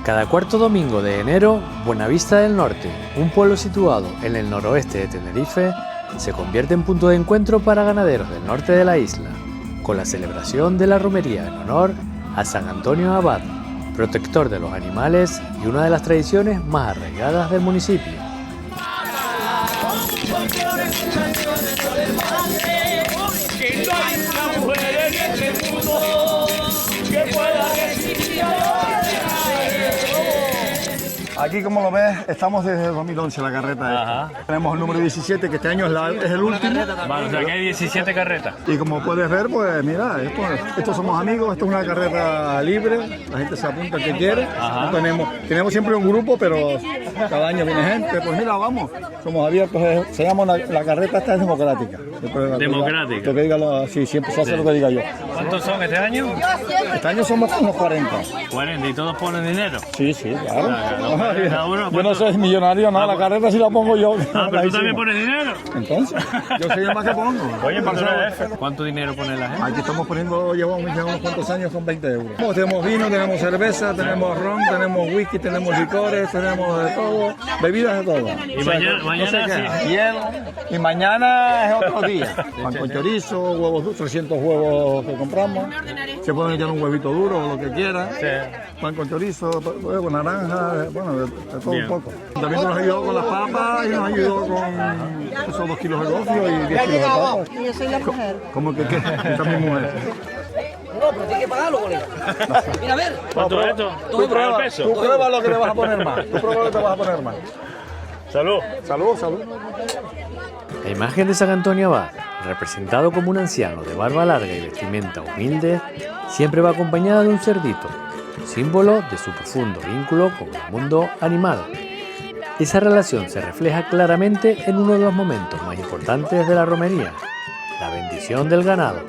Cada cuarto domingo de enero, Buenavista del Norte, un pueblo situado en el noroeste de Tenerife, se convierte en punto de encuentro para ganaderos del norte de la isla, con la celebración de la romería en honor a San Antonio Abad, protector de los animales y una de las tradiciones más arraigadas del municipio. Aquí, como lo ves, estamos desde 2011 la carreta. Tenemos el número 17, que este año es el último. Vale, o sea que hay 17 carretas. Y como puedes ver, pues mira, estos somos amigos, esto es una carreta libre, la gente se apunta que quiere. No tenemos siempre un grupo, pero cada año viene gente. Pues mira, vamos, somos abiertos, se llama la carreta esta es democrática. Democrática. Lo que diga, sí, siempre se hace lo que diga yo. ¿Cuántos son este año? Este año somos unos 40. 40, ¿y todos ponen dinero? Sí, claro. Yo no soy millonario, nada, la carreta sí la pongo yo. Pero tú también pones dinero. Entonces, yo soy el más que pongo. Oye, ¿cuánto dinero pone la gente? Aquí estamos poniendo, llevamos ya unos cuantos años con 20 euros. Tenemos vino, tenemos cerveza, tenemos ron, tenemos whisky, tenemos licores, tenemos de todo, bebidas de todo. Y mañana sí. Hielo. Y mañana es otro día. Pan con chorizo, huevos duros, 300 huevos que compramos. Se pueden echar un huevito duro o lo que quieran. Pan con chorizo, huevo, naranja, bueno, de todo un poco. También nos ayudó con las papas y nos ayudó con esos 2 kilos de gofio y 10 kilos de papas. Y yo soy la mujer. ¿Cómo que qué? Esta es mi mujer. No, pero tienes que pagarlo, colega. Mira, a ver. ¿Cuánto es esto? Tú prueba lo que te vas a poner más. Tú prueba lo que te vas a poner más. Salud. Salud. La imagen de San Antonio Abad, representado como un anciano de barba larga y vestimenta humilde, siempre va acompañada de un cerdito, símbolo de su profundo vínculo con el mundo animal. Esa relación se refleja claramente en uno de los momentos más importantes de la romería, la bendición del ganado.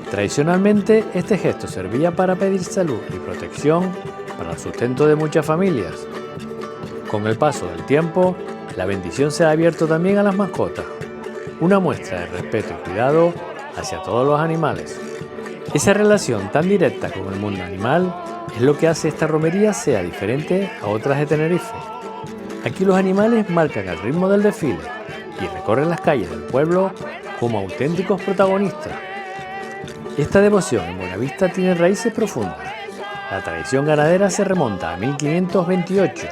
Tradicionalmente, este gesto servía para pedir salud y protección para el sustento de muchas familias. Con el paso del tiempo, la bendición se ha abierto también a las mascotas, una muestra de respeto y cuidado hacia todos los animales. Esa relación tan directa con el mundo animal es lo que hace esta romería sea diferente a otras de Tenerife. Aquí los animales marcan el ritmo del desfile y recorren las calles del pueblo como auténticos protagonistas. Esta devoción en Buenavista tiene raíces profundas. La tradición ganadera se remonta a 1528,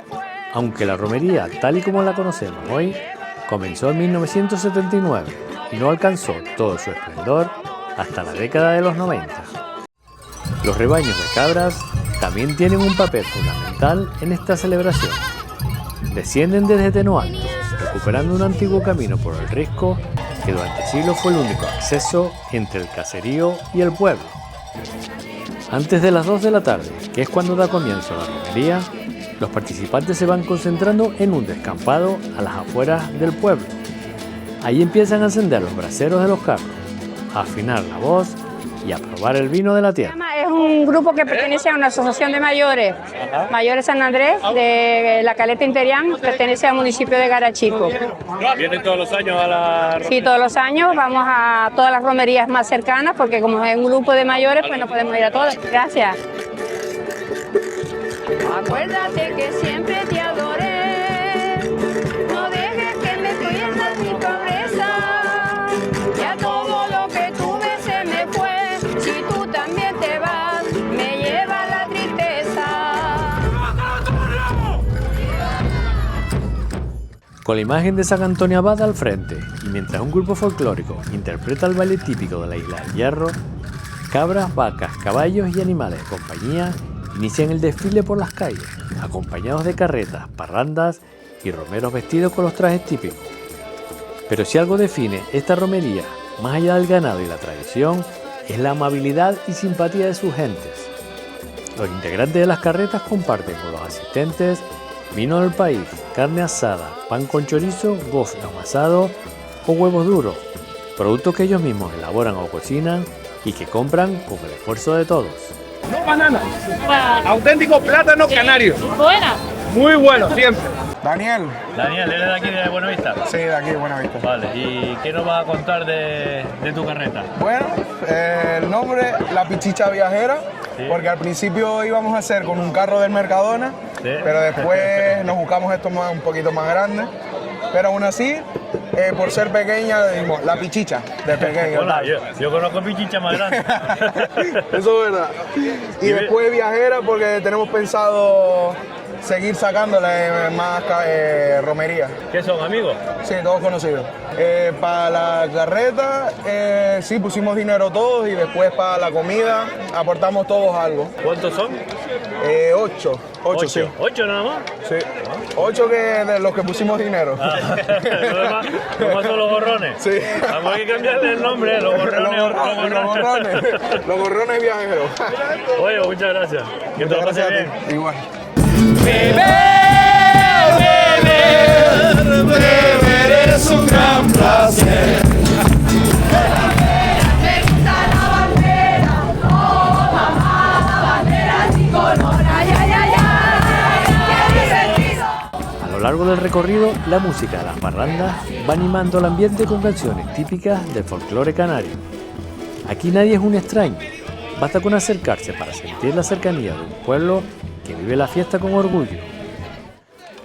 aunque la romería, tal y como la conocemos hoy, comenzó en 1979 y no alcanzó todo su esplendor hasta la década de los 90. Los rebaños de cabras también tienen un papel fundamental en esta celebración. Descienden desde Tenoalto, recuperando un antiguo camino por el Risco que durante siglos fue el único acceso entre el caserío y el pueblo. Antes de las 2 de la tarde, que es cuando da comienzo la romería, los participantes se van concentrando en un descampado a las afueras del pueblo. Ahí empiezan a encender los braseros de los carros, a afinar la voz y a probar el vino de la tierra. Es un grupo que pertenece a una asociación de mayores, Mayores San Andrés, de la Caleta Interián, pertenece al municipio de Garachico. ¿Vienen todos los años a la romería? Sí, todos los años vamos a todas las romerías más cercanas, porque como es un grupo de mayores, pues no podemos ir a todas. Gracias. Acuérdate que siempre te adoré, no dejes que me pierda mi pobreza, ya todo lo que tuve se me fue, si tú también te vas, me lleva la tristeza. Con la imagen de San Antonio Abad al frente, y mientras un grupo folclórico interpreta el baile típico de la Isla del Hierro, cabras, vacas, caballos y animales de compañía inician el desfile por las calles, acompañados de carretas, parrandas y romeros vestidos con los trajes típicos. Pero si algo define esta romería, más allá del ganado y la tradición, es la amabilidad y simpatía de sus gentes. Los integrantes de las carretas comparten con los asistentes vino del país, carne asada, pan con chorizo, gofio amasado o huevos duros, productos que ellos mismos elaboran o cocinan y que compran con el esfuerzo de todos. No banana, auténtico plátano canario. Buena. Muy bueno, siempre. Daniel. Daniel, ¿eres de aquí de Buenavista? Sí, de aquí, Buenavista. Vale, ¿y qué nos vas a contar de tu carreta? Bueno, el nombre, La Pichicha Viajera, Sí. porque al principio íbamos a hacer con un carro del Mercadona, Sí. pero después nos buscamos esto un poquito más grande. Pero aún así, por ser pequeña, le dimos La Pichicha, de pequeña. Hola, tal. yo conozco pichicha más grande. Eso es verdad. Y después Viajera porque tenemos pensado seguir sacándole más romería. ¿Qué son, amigos? Sí, todos conocidos. Para la carreta, sí, pusimos dinero todos y después para la comida aportamos todos algo. ¿Cuántos son? 8. 8, sí. 8 nada más. Sí. 8 que de los que pusimos dinero. Ah, lo demás son los gorrones. Sí. Vamos, hay que cambiarle el nombre, los gorrones. Los gorrones viajeros. Oye, muchas gracias. Que te lo pases bien. Igual. Beber es un gran placer. Me gusta la bandera, oh mamá, la bandera tricolor, ay, ay, ay, ay, qué divertido. A lo largo del recorrido, la música de las parrandas va animando el ambiente con canciones típicas del folclore canario. Aquí nadie es un extraño, basta con acercarse para sentir la cercanía de un pueblo que vive la fiesta con orgullo.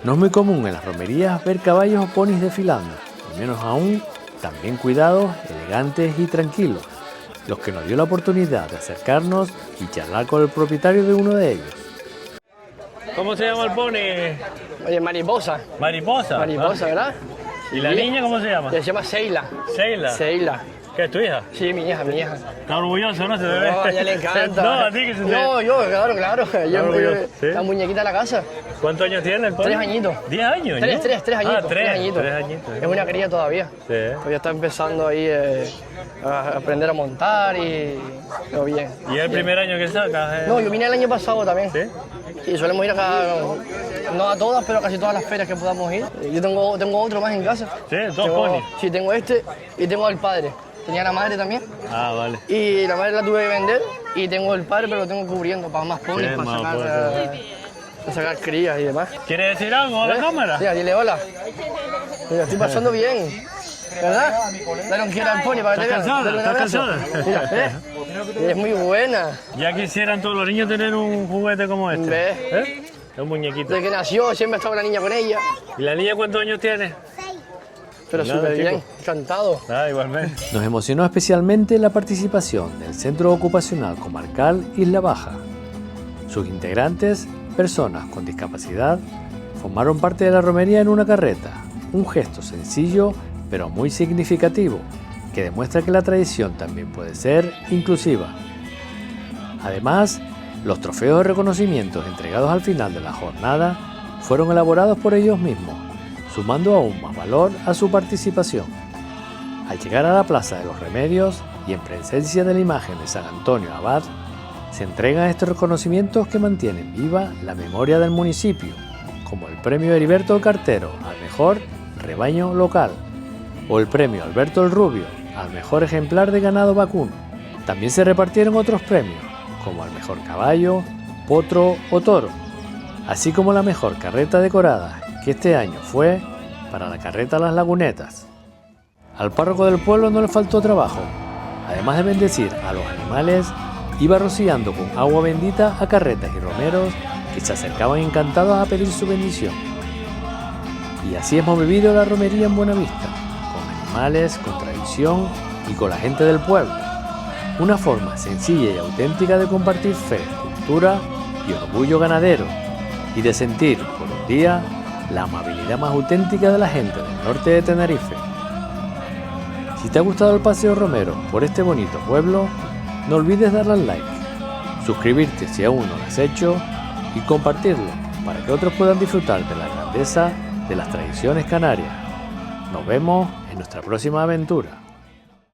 No es muy común en las romerías ver caballos o ponis desfilando, y menos aún tan bien cuidados, elegantes y tranquilos, los que nos dio la oportunidad de acercarnos y charlar con el propietario de uno de ellos. ¿Cómo se llama el pony? Oye, mariposa. Mariposa. Mariposa, ¿verdad? ¿Y la niña cómo se llama? Se llama Seila. Sheila. Seila. ¿Qué es tu hija? Sí, mi hija, mi hija. Está orgulloso, ¿no? Se te ve. No, a ella le encanta. No, a ti que se te No, yo, claro. Ella orgulloso, es ¿sí? la muñequita de la casa. ¿Cuántos años tiene el pony? 3 añitos. 10 años. Tres ¿no? añitos. Ah, tres añitos. 3 añitos. Es una cría todavía. Sí. Todavía está empezando ahí a aprender a montar y todo bien. ¿Y es el primer año que sacas? No, yo vine el año pasado también. ¿Sí? Y solemos ir no a todas, pero a casi todas las ferias que podamos ir. Yo tengo otro más en casa. Sí, 2 ponis. Sí, tengo este y tengo al padre. Tenía la madre también. Ah, vale. Y la madre la tuve que vender y tengo el padre, pero lo tengo cubriendo para más ponis, Sí, para más sacar crías y demás. ¿Quieres decir algo a la cámara? Mira, dile hola. Mira, estoy pasando bien. ¿Verdad? Dale un quiero al pony para que te vean. ¿Estás Dale un cansada? abrazo. Mira, es muy buena. Ya quisieran todos los niños tener un juguete como este. ¿Ves? ¿Eh? Un muñequito. Desde que nació siempre ha estado la niña con ella. ¿Y la niña cuántos años tiene? Pero Nada, súper bien, chico. encantado. Ah, igualmente. Nos emocionó especialmente la participación del Centro Ocupacional Comarcal Isla Baja. Sus integrantes, personas con discapacidad, formaron parte de la romería en una carreta, un gesto sencillo pero muy significativo, que demuestra que la tradición también puede ser inclusiva. Además, los trofeos de reconocimientos entregados al final de la jornada fueron elaborados por ellos mismos, sumando aún más valor a su participación. Al llegar a la Plaza de los Remedios y en presencia de la imagen de San Antonio Abad, se entregan estos reconocimientos que mantienen viva la memoria del municipio, como el premio Heriberto Cartero al mejor rebaño local o el premio Alberto el Rubio al mejor ejemplar de ganado vacuno. También se repartieron otros premios, como al mejor caballo, potro o toro, así como la mejor carreta decorada, que este año fue para la carreta Las Lagunetas. Al párroco del pueblo no le faltó trabajo. Además de bendecir a los animales, iba rociando con agua bendita a carretas y romeros que se acercaban encantados a pedir su bendición. Y así hemos vivido la romería en Buenavista, con animales, con tradición y con la gente del pueblo. Una forma sencilla y auténtica de compartir fe, cultura y orgullo ganadero, y de sentir por un día la amabilidad más auténtica de la gente del norte de Tenerife. Si te ha gustado el paseo romero por este bonito pueblo, no olvides darle al like, suscribirte si aún no lo has hecho y compartirlo para que otros puedan disfrutar de la grandeza de las tradiciones canarias. Nos vemos en nuestra próxima aventura.